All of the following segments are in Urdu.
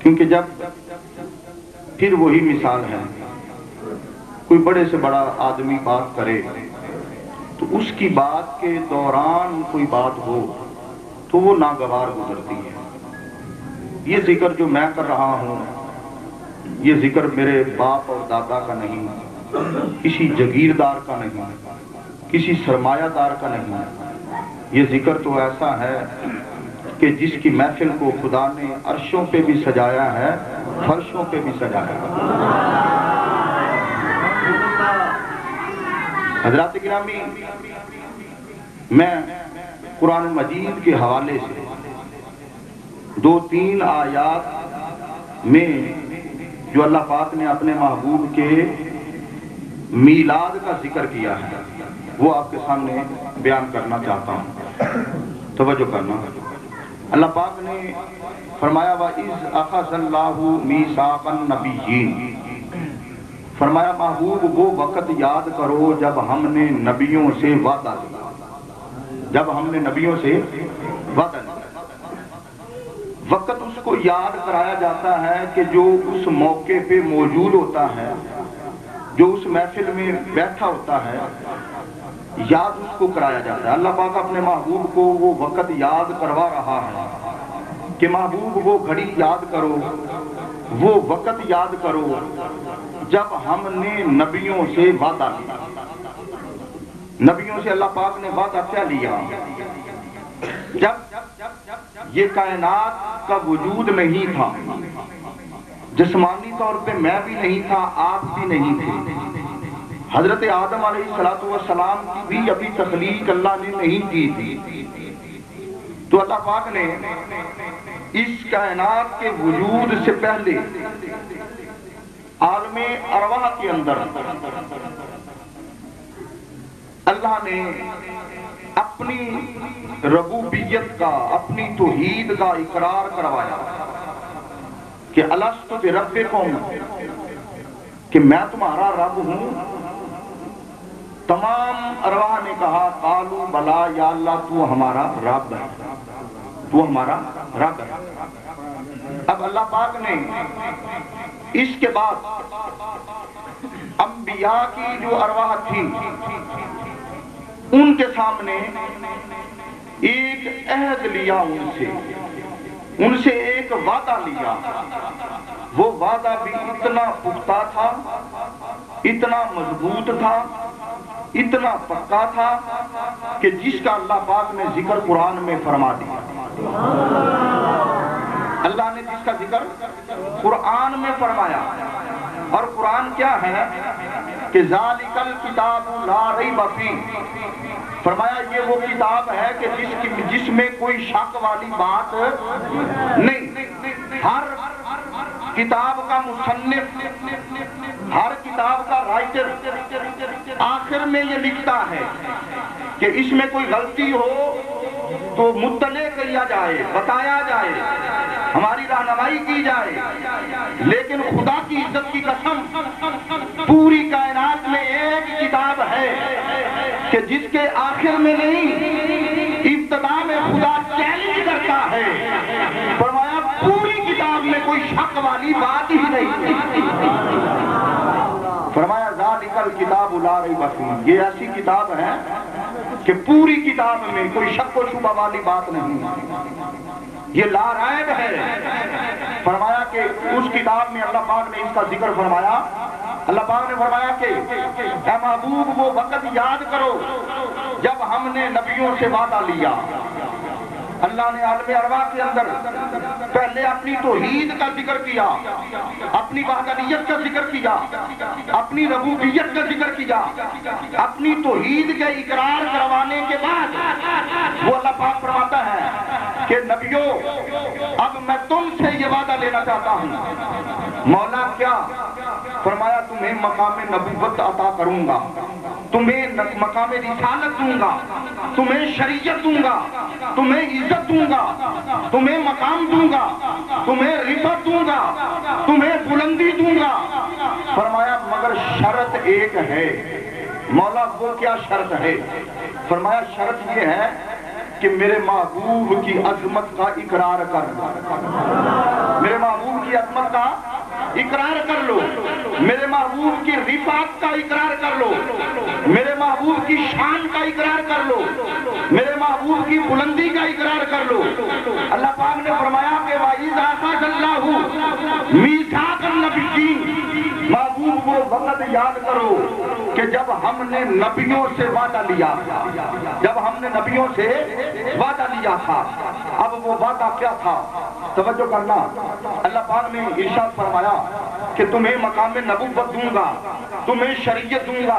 کیونکہ جب پھر وہی مثال ہے، کوئی بڑے سے بڑا آدمی بات کرے تو اس کی بات کے دوران کوئی بات ہو تو وہ ناگوار گزرتی ہے۔ یہ ذکر جو میں کر رہا ہوں، یہ ذکر میرے باپ اور دادا کا نہیں، کسی جگیردار کا نہیں، کسی سرمایہ دار کا نہیں۔ یہ ذکر تو ایسا ہے کہ جس کی محفل کو خدا نے عرشوں پہ بھی سجایا ہے، فرشوں پہ بھی سجایا ہے۔ حضرات گرامی، میں قرآن مجید کے حوالے سے 2-3 آیات میں جو اللہ پاک نے اپنے محبوب کے میلاد کا ذکر کیا ہے وہ آپ کے سامنے بیان کرنا چاہتا ہوں، توجہ کرنا۔ اللہ پاک نے فرمایا وَإِذْ أَخَذَ اللَّهُ مِيثَاقَ النَّبِيِّينَ، فرمایا محبوب وہ وقت یاد کرو جب ہم نے نبیوں سے وعدہ لیا، جب ہم نے نبیوں سے وعدہ لیا۔ وقت اس کو یاد کرایا جاتا ہے کہ جو اس موقع پہ موجود ہوتا ہے، جو اس محفل میں بیٹھا ہوتا ہے، یاد اس کو کرایا جاتا ہے۔ اللہ پاک اپنے محبوب کو وہ وقت یاد کروا رہا ہے کہ محبوب وہ گھڑی یاد کرو، وہ وقت یاد کرو جب ہم نے نبیوں سے وعدہ لیا۔ نبیوں سے اللہ پاک نے وعدہ کیا لیا؟ جب یہ کائنات کا وجود نہیں تھا، جسمانی طور پہ میں بھی نہیں تھا، آپ بھی نہیں تھے، حضرت آدم علیہ السلام کی بھی ابھی تخلیق اللہ نے نہیں کی تھی، تو اللہ پاک نے اس کائنات کے وجود سے پہلے عالم ارواح کے اندر اللہ نے اپنی ربوبیت کا، اپنی توحید کا اقرار کروایا کہ الست بربکم، کہ میں تمہارا رب ہوں۔ تمام ارواح نے کہا قالوا بلا یا اللہ تو ہمارا رب ہے، تو ہمارا رب ہے۔ اب اللہ پاک نے اس کے بعد انبیاء کی جو ارواح تھی ان کے سامنے ایک عہد لیا، ان سے ایک وعدہ لیا۔ وہ وعدہ بھی اتنا پختہ تھا، اتنا مضبوط تھا، اتنا پکا تھا کہ جس کا اللہ پاک نے ذکر قرآن میں فرما دیا۔ اللہ نے جس کا ذکر قرآن میں فرمایا، اور قرآن کیا ہے کہ ذالک الکتاب لا ریب فیہ، فرمایا یہ وہ کتاب ہے کہ جس میں کوئی شک والی بات نہیں۔ ہر کتاب کا مصنف، ہر کتاب کا رائٹر آخر میں یہ لکھتا ہے کہ اس میں کوئی غلطی ہو تو مطلع کیا جائے، بتایا جائے، ہماری رہنمائی کی جائے۔ لیکن خدا کی عزت کی قسم، پوری کائنات میں ایک کتاب ہے کہ جس کے آخر میں نہیں، ابتدا میں خدا چیلنج کرتا ہے، فرمایا پوری کتاب میں کوئی شک والی بات ہی نہیں۔ فرمایا ذالک الکتاب لا ریب فیہ، یہ ایسی کتاب ہے کہ پوری کتاب میں کوئی شک و شبہ والی بات نہیں، یہ لا ریب ہے۔ فرمایا کہ اس کتاب میں اللہ پاک نے اس کا ذکر فرمایا۔ اللہ پاک نے فرمایا کہ اے محبوب وہ وقت یاد کرو جب ہم نے نبیوں سے وعدہ لیا۔ اللہ نے عالم ارواح کے اندر پہلے اپنی توحید کا ذکر کیا، اپنی وحدانیت کا ذکر کیا، اپنی ربوبیت کا ذکر کیا، اپنی توحید کے اقرار کروانے کے بعد وہ اللہ پاک فرماتا ہے کہ نبیوں اب میں تم سے یہ وعدہ لینا چاہتا ہوں۔ مولا کیا؟ فرمایا تمہیں مقام نبوت عطا کروں گا، تمہیں مقام رسالت دوں گا، تمہیں شریعت دوں گا، تمہیں عزت دوں گا، تمہیں مقام دوں گا، تمہیں رفعت دوں گا، تمہیں بلندی دوں گا۔ فرمایا مگر شرط ایک ہے۔ مولا وہ کیا شرط ہے؟ فرمایا شرط یہ ہے کہ میرے محبوب کی عظمت کا اقرار کر، میرے محبوب کی کی عظمت کا اقرار کر لو، میرے محبوب کی رفعت کا اقرار کر لو، میرے محبوب کی شان کا اقرار کر لو، میرے محبوب کی بلندی کا اقرار کر لو۔ اللہ پاک نے فرمایا کہ وَإِذَا أَخَذَ اللَّهُ مِيثَاقَ النَّبِيِّينَ، محبوب وہ وقت یاد کرو کہ جب ہم نے نبیوں سے وعدہ لیا، جب ہم نے نبیوں سے وعدہ لیا تھا۔ اب وہ وعدہ کیا تھا؟ توجہ کرنا، اللہ پاک نے ارشاد فرمایا کہ تمہیں مقام نبوت دوں گا، تمہیں شریعت دوں گا،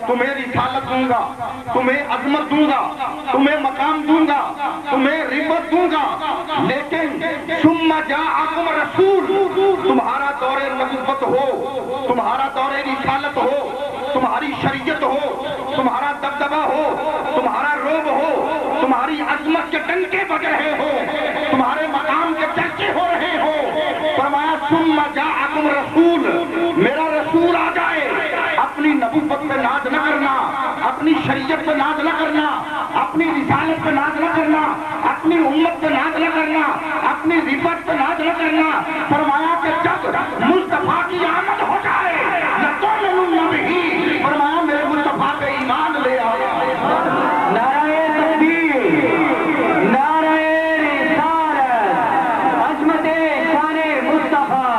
تمہیں رسالت دوں گا، تمہیں عظمت دوں گا، تمہیں مقام دوں گا، تمہیں رفعت دوں گا، لیکن ثم جاءکم رسول، تمہارا دور نبوت ہو، تمہارا دور رسالت ہو، تمہاری شریعت ہو، تمہارا دبدبہ ہو، تمہارا روب ہو، تمہاری عظمت کے ڈنکے بج رہے ہو، تمہارے مقام کے چرچے ہو رہے ہو۔ فرمایا ثم جاءکم رسول، میرا رسول آ جائے، اپنی نبوت پہ ناز نہ کرنا، اپنی شریعت پہ ناز نہ کرنا، اپنی رسالت پہ ناز نہ کرنا، اپنی امت پہ ناز نہ کرنا، اپنی رفعت پہ ناز نہ کرنا۔ فرمایا کہ جب مصطفیٰ کی آمد ہو جائے لَتُؤْمِنُنَّ بِهِ، فرمایا میرے مصطفیٰ پہ ایمان لے آؤ۔ نعرہ تکبیر، نعرہ رسالت، عظمت شان مصطفیٰ،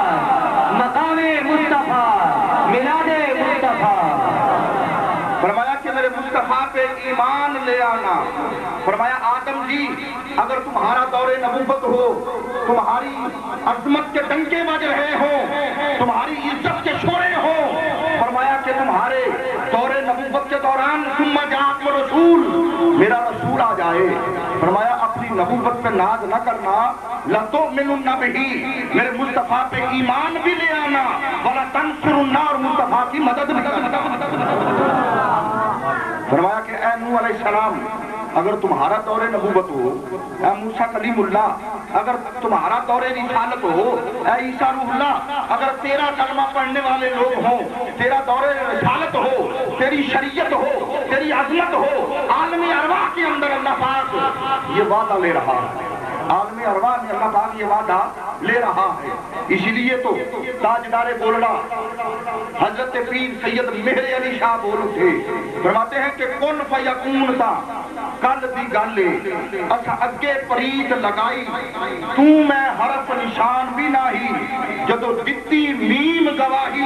مقام مصطفیٰ، میلاد مصطفیٰ۔ فرمایا کہ میرے مصطفیٰ پہ ایمان لے آنا۔ فرمایا آدم جی اگر تمہارا دور نبوت ہو، تمہاری عظمت کے ڈنکے بج رہے ہوں، تمہاری عزت کے شورے ہوں، فرمایا کہ تمہارے دور نبوت کے دوران ثم جاءکم رسول، میرا رسول آ جائے، فرمایا اپنی نبوت پہ ناز نہ کرنا، لَتُؤْمِنُنَّ بِهِ، میرے مصطفیٰ پہ ایمان بھی لے آنا، وَلَتَنْصُرُنَّ، اور مصطفیٰ کی مدد بھی کرنا۔ فرمایا کہ اے نوح علیہ السلام اگر تمہارا دور نبوت ہو، اے موسیٰ کلیم اللہ اگر تمہارا دور رسالت ہو، اے عیسیٰ روح اللہ اگر تیرا کلمہ پڑھنے والے لوگ ہوں، تیرا دور رسالت ہو، تیری شریعت ہو، تیری عظمت ہو، عالم ارواح کے اندر اللہ پاک یہ وعدہ لے رہا ہے، عالم ارواح میں اللہ پاک یہ وعدہ لے رہا ہے۔ اسی لیے تو تاجدار بولڑا حضرت پیر سید مہر علی شاہ بول اٹھے، فرماتے ہیں کہ کن فیکون تا کل دی گالے اسا اگے پریت لگائی، تو میں حرف نشان بھی ناہی، جدو دتی میم گواہی،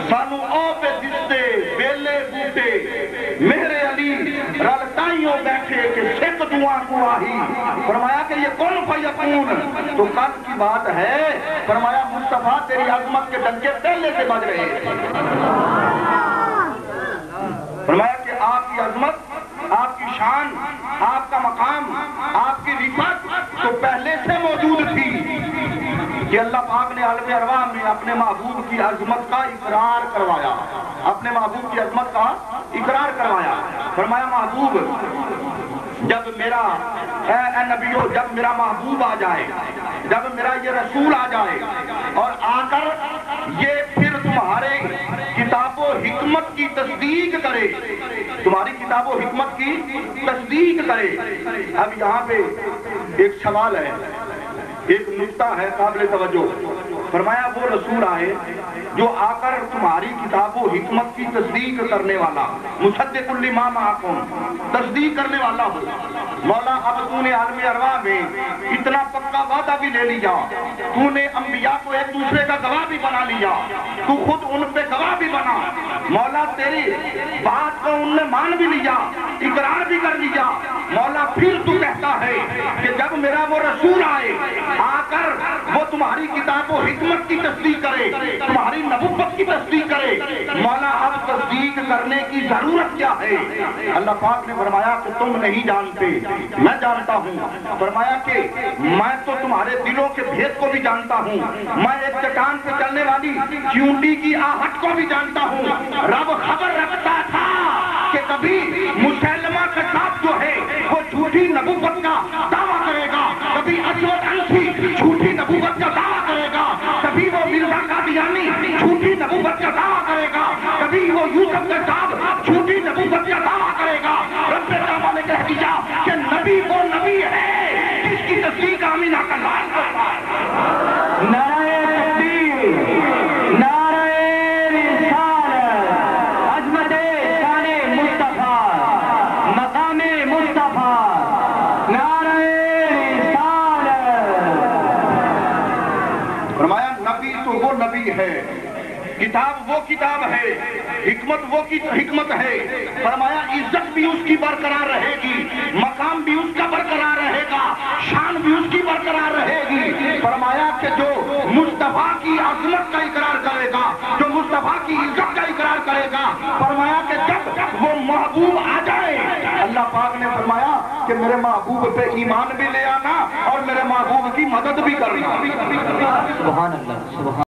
سانو او پہ دستے بیلے بوٹے، مہر علی رل تائیوں بیٹھے کہ سکھ دعا کو آہی۔ فرمایا کہ یہ کن فیکون تو کل کی بات ہے، فرمایا مصطفیٰ تیری عظمت کے ڈنکے پہلے سے بج رہے ہیں۔ فرمایا کہ آپ کی عظمت، آپ کی شان، آپ کا مقام، آپ کی رفعت تو پہلے سے موجود تھی کہ اللہ پاک نے عالم ارواح میں اپنے محبوب کی عظمت کا اقرار کروایا، اپنے محبوب کی عظمت کا اقرار کروایا۔ فرمایا محبوب جب میرا اے نبیو جب میرا محبوب آ جائے، جب میرا یہ رسول آ جائے اور آ کر یہ پھر تمہارے کتاب و حکمت کی تصدیق کرے، تمہاری کتاب و حکمت کی تصدیق کرے۔ اب یہاں پہ ایک سوال ہے، ایک نکتہ ہے قابل توجہ۔ فرمایا وہ رسول آئے جو آ کر تمہاری کتاب و حکمت کی تصدیق کرنے والا، مصدق لما معکم، تصدیق کرنے والا ہو۔ مولا اب تو نے عالم ارواح میں اتنا پکا وعدہ بھی لے لیا، تو نے انبیاء کو ایک دوسرے کا گواہ بھی بنا لیا، تو خود ان پہ گواہ بھی بنا، مولا تیری بات کو ان نے مان بھی لیا، اقرار بھی کر لیا۔ مولا پھر تو کہتا ہے کہ جب میرا وہ رسول آئے، آ کر وہ تمہاری کتاب و حکمت کی تصدیق کرے، تمہاری نبوت کی تصدیق کرے، مولا اب تصدیق کرنے کی ضرورت کیا ہے؟ اللہ پاک نے فرمایا کہ تم نہیں جانتے، میں جانتا ہوں۔ فرمایا کہ میں تو تمہارے دلوں کے بھید کو بھی جانتا ہوں، میں ایک چٹان پہ چلنے والی چیونٹی کی آہٹ کو بھی جانتا ہوں۔ رب خبر رکھتا تھا کہ کبھی مسلمہ کذاب جو ہے وہ جھوٹی نبوت کا دعویٰ کرے گا، کبھی اسود انسی جھوٹی نبوت کا دعویٰ کرے گا، کبھی وہ مرزا قادیانی جھوٹی نبوت کا دعویٰ کرے گا، کبھی وہ یوسف کے صاحب جھوٹی نبوت کا دعویٰ کرے گا۔ رب تعالیٰ نے کہہ دیا کہ نبی وہ نبی ہے جس کی تصدیق آمینہ کا لال کرتا ہے۔ نعرہ بڑی ہے، کتاب وہ کتاب ہے، حکمت وہ حکمت ہے۔ فرمایا عزت بھی اس کی برقرار رہے گی، مقام بھی اس کا برقرار رہے گا، شان بھی اس کی برقرار رہے گی۔ فرمایا کہ جو مصطفیٰ کی عظمت کا اقرار کرے گا، جو مصطفیٰ کی عزت کا اقرار کرے گا، فرمایا کہ جب وہ محبوب آ جائے، اللہ پاک نے فرمایا کہ میرے محبوب پہ ایمان بھی لے آنا اور میرے محبوب کی مدد بھی کرنا۔ سبحان اللہ، سبحان